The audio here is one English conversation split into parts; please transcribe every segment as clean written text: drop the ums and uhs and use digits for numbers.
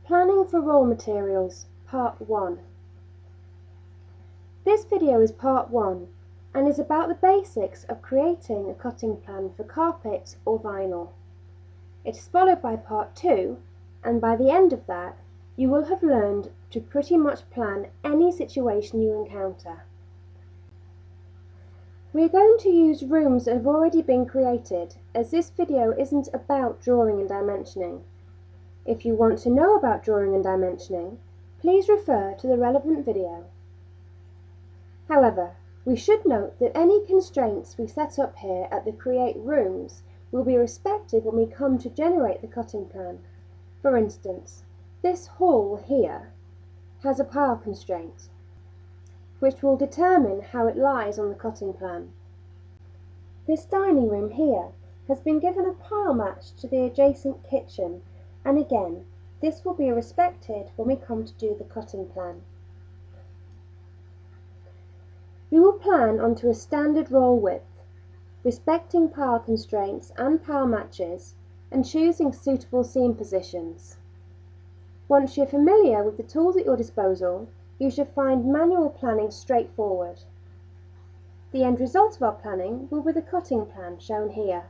Planning for raw materials, Part 1. This video is Part 1 and is about the basics of creating a cutting plan for carpet or vinyl. It is followed by Part 2, and by the end of that you will have learned to pretty much plan any situation you encounter. We are going to use rooms that have already been created, as this video isn't about drawing and dimensioning. If you want to know about drawing and dimensioning, please refer to the relevant video. However, we should note that any constraints we set up here at the Create Rooms will be respected when we come to generate the cutting plan. For instance, this hall here has a power constraint, which will determine how it lies on the cutting plan. This dining room here has been given a pile match to the adjacent kitchen, and again, this will be respected when we come to do the cutting plan. We will plan onto a standard roll width, respecting power constraints and power matches, and choosing suitable seam positions. Once you're familiar with the tools at your disposal, you should find manual planning straightforward. The end result of our planning will be the cutting plan shown here.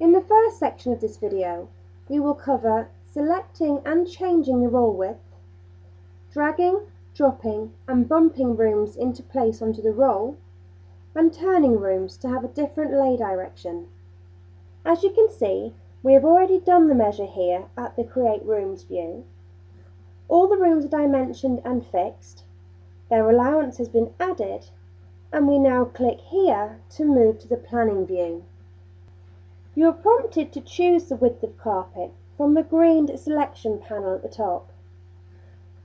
In the first section of this video, we will cover selecting and changing the roll width, dragging, dropping and bumping rooms into place onto the roll, and turning rooms to have a different lay direction. As you can see, we have already done the measure here at the Create Rooms view. All the rooms are dimensioned and fixed, their allowance has been added, and we now click here to move to the planning view. You are prompted to choose the width of carpet from the greened selection panel at the top.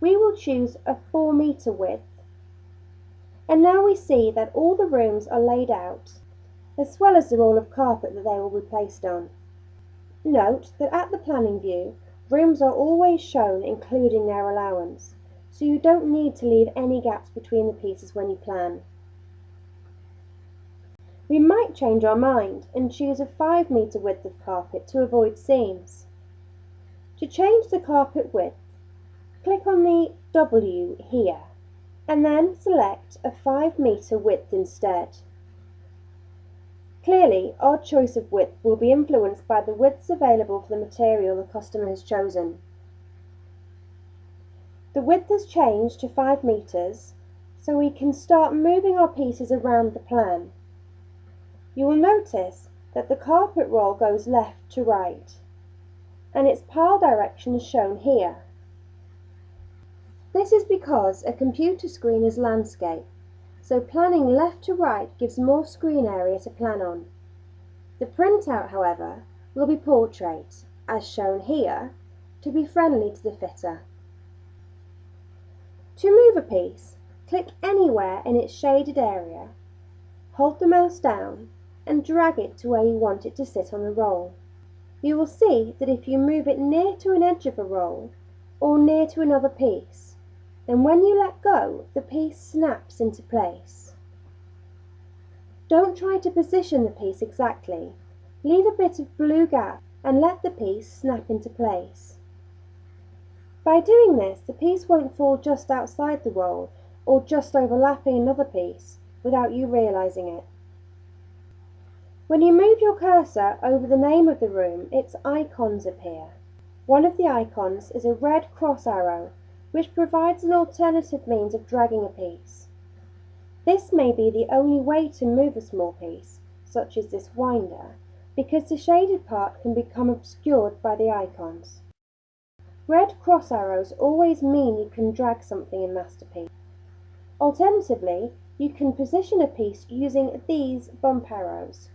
We will choose a 4 metre width, and now we see that all the rooms are laid out, as well as the roll of carpet that they will be placed on. Note that at the planning view, rooms are always shown including their allowance, so you don't need to leave any gaps between the pieces when you plan. We might change our mind and choose a 5 metre width of carpet to avoid seams. To change the carpet width, click on the W here and then select a 5 metre width instead. Clearly, our choice of width will be influenced by the widths available for the material the customer has chosen. The width has changed to 5 metres, so we can start moving our pieces around the plan. You will notice that the carpet roll goes left to right, and its pile direction is shown here. This is because a computer screen is landscape, so planning left to right gives more screen area to plan on. The printout, however, will be portrait, as shown here, to be friendly to the fitter. To move a piece, click anywhere in its shaded area, hold the mouse down, and drag it to where you want it to sit on the roll. You will see that if you move it near to an edge of a roll, or near to another piece, then when you let go, the piece snaps into place. Don't try to position the piece exactly. Leave a bit of blue gap and let the piece snap into place. By doing this, the piece won't fall just outside the roll or just overlapping another piece without you realizing it. When you move your cursor over the name of the room, its icons appear. One of the icons is a red cross arrow, which provides an alternative means of dragging a piece. This may be the only way to move a small piece, such as this winder, because the shaded part can become obscured by the icons. Red cross arrows always mean you can drag something in Masterpiece. Alternatively, you can position a piece using these bump arrows.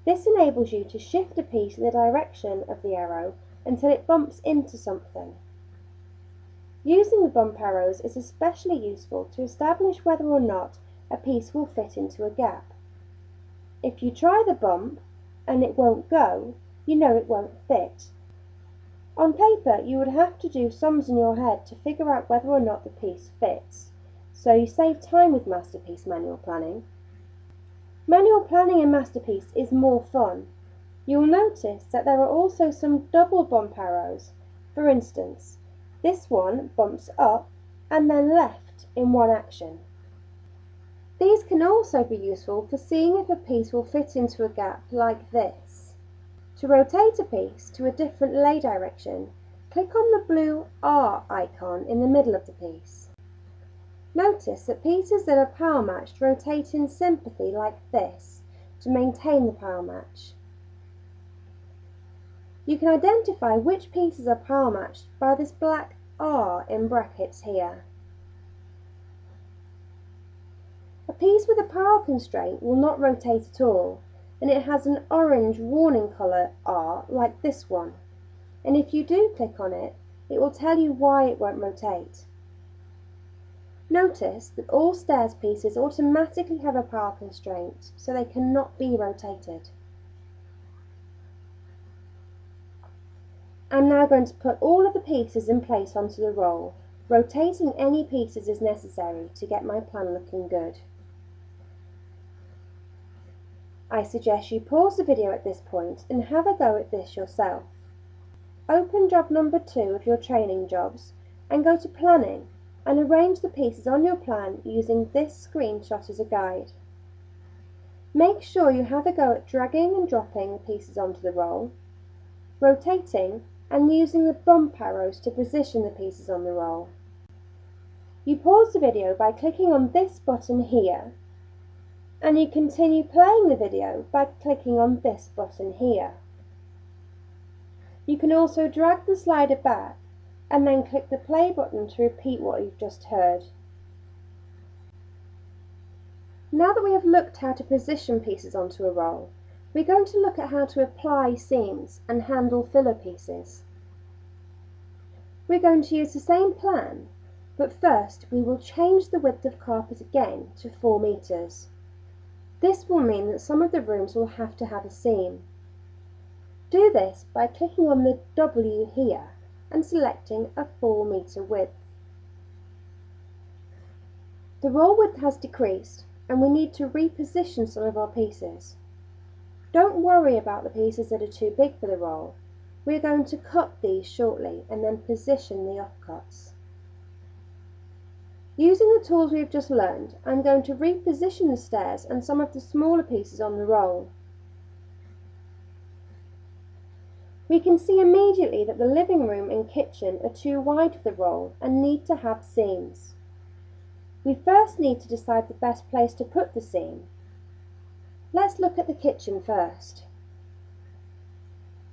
This enables you to shift a piece in the direction of the arrow until it bumps into something. Using the bump arrows is especially useful to establish whether or not a piece will fit into a gap. If you try the bump and it won't go, you know it won't fit. On paper, you would have to do sums in your head to figure out whether or not the piece fits, so you save time with Masterpiece manual planning. Manual planning in Masterpiece is more fun. You will notice that there are also some double bump arrows. For instance, this one bumps up and then left in one action. These can also be useful for seeing if a piece will fit into a gap like this. To rotate a piece to a different lay direction, click on the blue R icon in the middle of the piece. Notice that pieces that are power matched rotate in sympathy like this to maintain the power match. You can identify which pieces are power matched by this black R in brackets here. A piece with a power constraint will not rotate at all, and it has an orange warning colour R like this one. And if you do click on it, it will tell you why it won't rotate. Notice that all stairs pieces automatically have a power constraint, so they cannot be rotated. I'm now going to put all of the pieces in place onto the roll. Rotating any pieces is necessary to get my plan looking good. I suggest you pause the video at this point and have a go at this yourself. Open job number 2 of your training jobs and go to Planning and arrange the pieces on your plan using this screenshot as a guide. Make sure you have a go at dragging and dropping the pieces onto the roll, rotating and using the bump arrows to position the pieces on the roll. You pause the video by clicking on this button here, and you continue playing the video by clicking on this button here. You can also drag the slider back and then click the play button to repeat what you've just heard. Now that we have looked how to position pieces onto a roll, we're going to look at how to apply seams and handle filler pieces. We're going to use the same plan, but first we will change the width of carpet again to 4 meters. This will mean that some of the rooms will have to have a seam. Do this by clicking on the W here and selecting a 4 meter width. The roll width has decreased and we need to reposition some of our pieces. Don't worry about the pieces that are too big for the roll. We're going to cut these shortly and then position the offcuts. Using the tools we've just learned, I'm going to reposition the stairs and some of the smaller pieces on the roll. We can see immediately that the living room and kitchen are too wide for the roll and need to have seams. We first need to decide the best place to put the seam. Let's look at the kitchen first.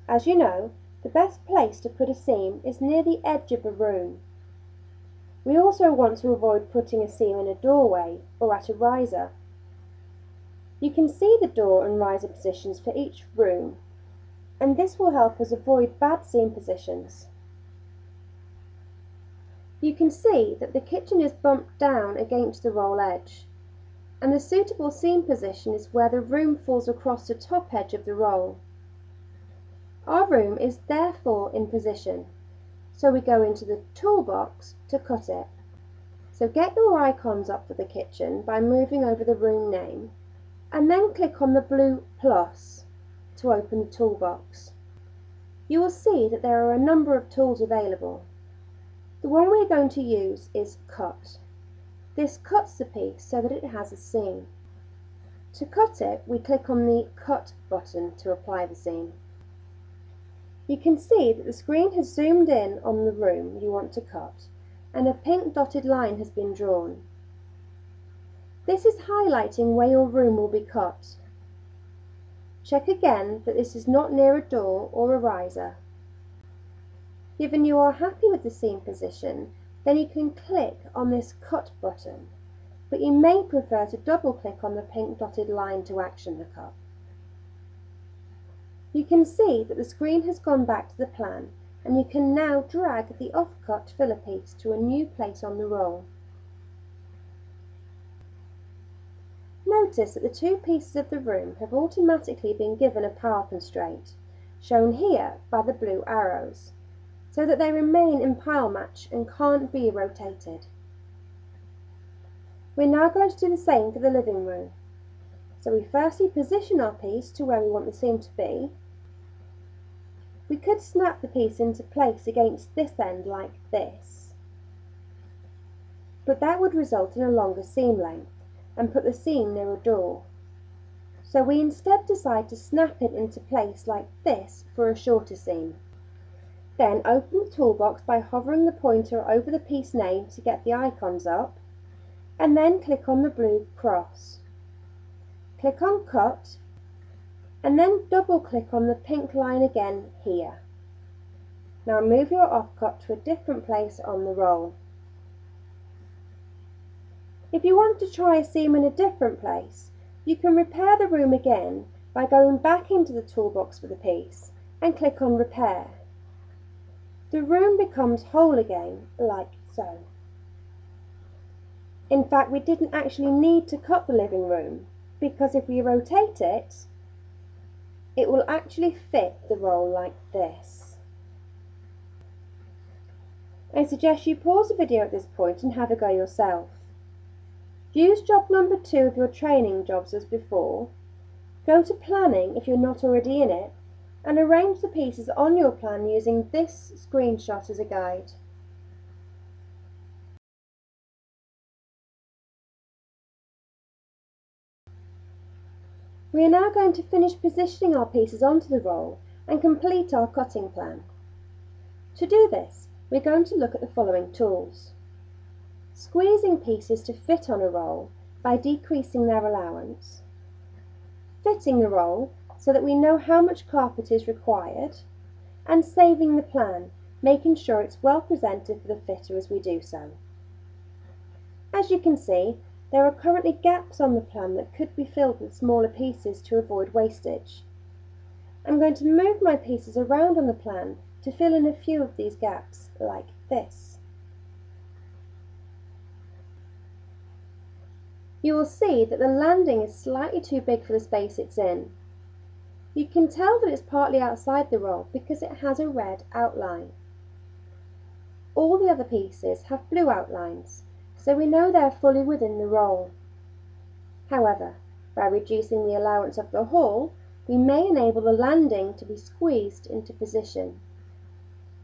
As you know, the best place to put a seam is near the edge of a room. We also want to avoid putting a seam in a doorway or at a riser. You can see the door and riser positions for each room, and this will help us avoid bad seam positions. You can see that the kitchen is bumped down against the roll edge, and the suitable seam position is where the room falls across the top edge of the roll. Our room is therefore in position, so we go into the toolbox to cut it. So get your icons up for the kitchen by moving over the room name, and then click on the blue plus to open the toolbox. You will see that there are a number of tools available. The one we're going to use is Cut. This cuts the piece so that it has a seam. To cut it, we click on the Cut button to apply the seam. You can see that the screen has zoomed in on the room you want to cut, and a pink dotted line has been drawn. This is highlighting where your room will be cut. Check again that this is not near a door or a riser. Given you are happy with the seam position, then you can click on this Cut button, but you may prefer to double click on the pink dotted line to action the cut. You can see that the screen has gone back to the plan, and you can now drag the off-cut filler piece to a new place on the roll. Notice that the two pieces of the room have automatically been given a power constraint, shown here by the blue arrows, so that they remain in pile match and can't be rotated. We're now going to do the same for the living room. So we firstly position our piece to where we want the seam to be, We could snap the piece into place against this end like this, but that would result in a longer seam length and put the seam near a door. So we instead decide to snap it into place like this for a shorter seam. Then open the toolbox by hovering the pointer over the piece name to get the icons up, and then click on the blue cross. Click on Cut, and then double click on the pink line again here. Now move your offcut to a different place on the roll. If you want to try a seam in a different place, you can repair the room again by going back into the toolbox for the piece and click on Repair. The room becomes whole again, like so. In fact, we didn't actually need to cut the living room, because if we rotate it, it will actually fit the roll like this. I suggest you pause the video at this point and have a go yourself. Use job number 2 of your training jobs as before. Go to Planning if you're not already in it, and arrange the pieces on your plan using this screenshot as a guide. We are now going to finish positioning our pieces onto the roll and complete our cutting plan. To do this, we're going to look at the following tools. Squeezing pieces to fit on a roll by decreasing their allowance. Fitting the roll so that we know how much carpet is required, and saving the plan, making sure it's well presented for the fitter as we do so. As you can see, there are currently gaps on the plan that could be filled with smaller pieces to avoid wastage. I'm going to move my pieces around on the plan to fill in a few of these gaps, like this. You will see that the landing is slightly too big for the space it's in. You can tell that it's partly outside the roll because it has a red outline. All the other pieces have blue outlines, so we know they're fully within the roll. However, by reducing the allowance of the hall, we may enable the landing to be squeezed into position.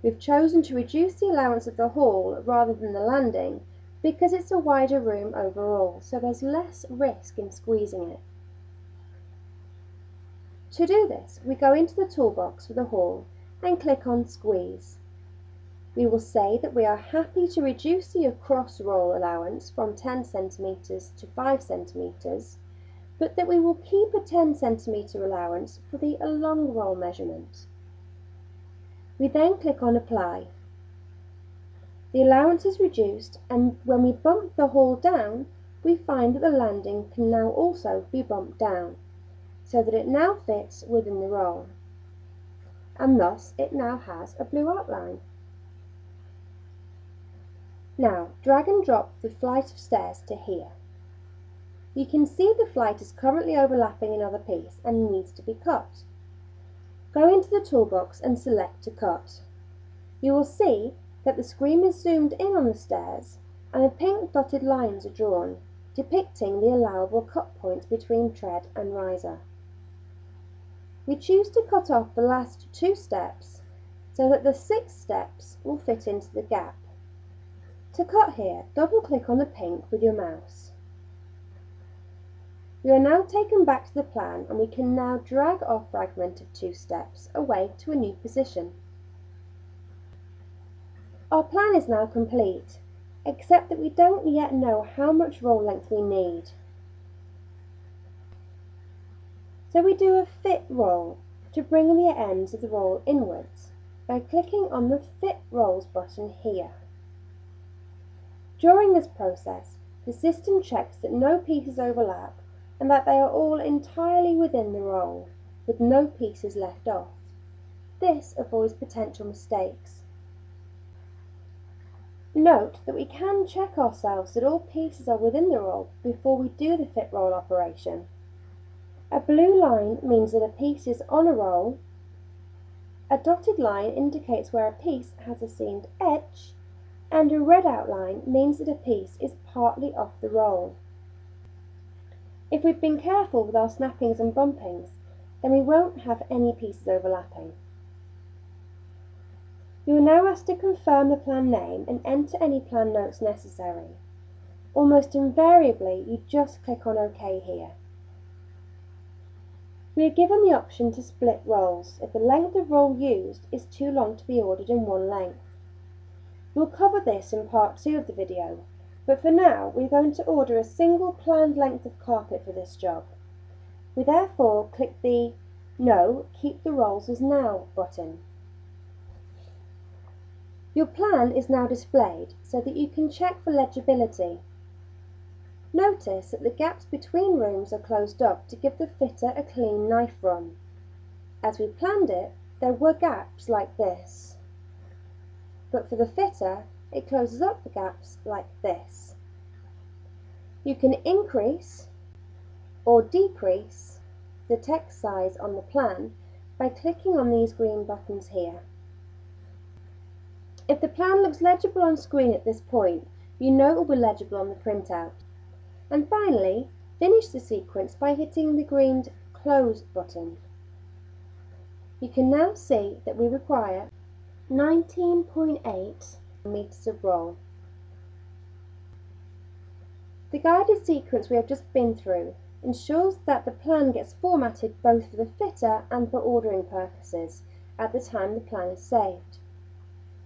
We've chosen to reduce the allowance of the hall rather than the landing because it's a wider room overall, so there's less risk in squeezing it. To do this, we go into the toolbox for the hall and click on Squeeze. We will say that we are happy to reduce the across roll allowance from 10 cm to 5 cm, but that we will keep a 10 cm allowance for the along roll measurement. We then click on Apply. The allowance is reduced, and when we bump the hall down, we find that the landing can now also be bumped down, so that it now fits within the roll, and thus it now has a blue outline. Now drag and drop the flight of stairs to here. You can see the flight is currently overlapping another piece and needs to be cut. Go into the toolbox and select to cut. You will see that the screen is zoomed in on the stairs and the pink dotted lines are drawn, depicting the allowable cut points between tread and riser. We choose to cut off the last 2 steps so that the 6 steps will fit into the gap. To cut here, double click on the pink with your mouse. We are now taken back to the plan, and we can now drag our fragment of 2 steps away to a new position. Our plan is now complete, except that we don't yet know how much roll length we need. So we do a fit roll to bring the ends of the roll inwards by clicking on the Fit Rolls button here. During this process, the system checks that no pieces overlap and that they are all entirely within the roll, with no pieces left off. This avoids potential mistakes. Note that we can check ourselves that all pieces are within the roll before we do the fit roll operation. A blue line means that a piece is on a roll, a dotted line indicates where a piece has a seamed edge, and a red outline means that a piece is partly off the roll. If we've been careful with our snappings and bumpings, then we won't have any pieces overlapping. You are now asked to confirm the plan name and enter any plan notes necessary. Almost invariably, you just click on OK here. We are given the option to split rolls if the length of roll used is too long to be ordered in one length. We'll cover this in part 2 of the video, but for now we're going to order a single planned length of carpet for this job. We therefore click the No, Keep the Rolls as Now button. Your plan is now displayed so that you can check for legibility. Notice that the gaps between rooms are closed up to give the fitter a clean knife run. As we planned it, there were gaps like this. But for the fitter, it closes up the gaps like this. You can increase or decrease the text size on the plan by clicking on these green buttons here. If the plan looks legible on screen at this point, you know it will be legible on the printout. And finally, finish the sequence by hitting the green Close button. You can now see that we require 19.8 meters of roll. The guided sequence we have just been through ensures that the plan gets formatted both for the fitter and for ordering purposes at the time the plan is saved.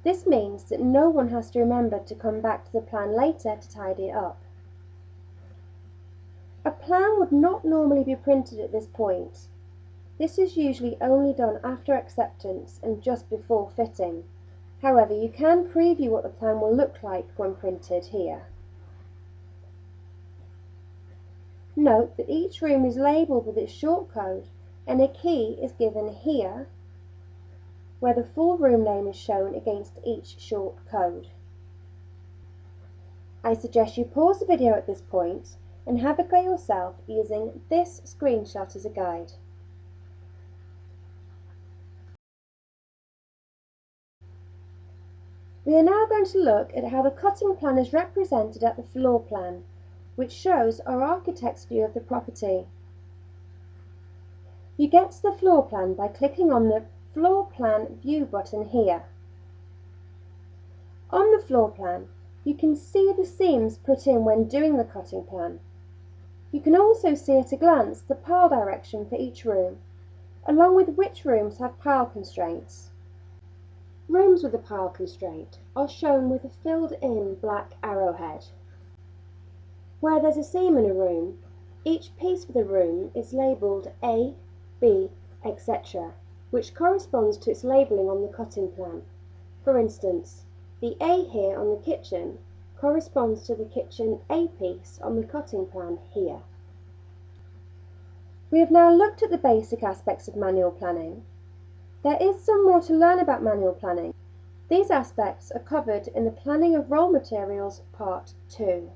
This means that no one has to remember to come back to the plan later to tidy it up. A plan would not normally be printed at this point. This is usually only done after acceptance and just before fitting. However, you can preview what the plan will look like when printed here. Note that each room is labelled with its short code and a key is given here where the full room name is shown against each short code. I suggest you pause the video at this point and have a go yourself using this screenshot as a guide. We are now going to look at how the cutting plan is represented at the floor plan, which shows our architect's view of the property. You get to the floor plan by clicking on the Floor Plan View button here. On the floor plan, you can see the seams put in when doing the cutting plan. You can also see at a glance the pile direction for each room, along with which rooms have pile constraints. Rooms with a pile constraint are shown with a filled-in black arrowhead. Where there's a seam in a room, each piece of the room is labelled A, B, etc., which corresponds to its labelling on the cutting plan. For instance, the A here on the kitchen corresponds to the kitchen A piece on the cutting plan here. We have now looked at the basic aspects of manual planning. There is some more to learn about manual planning. These aspects are covered in the Planning of Roll Materials Part 2.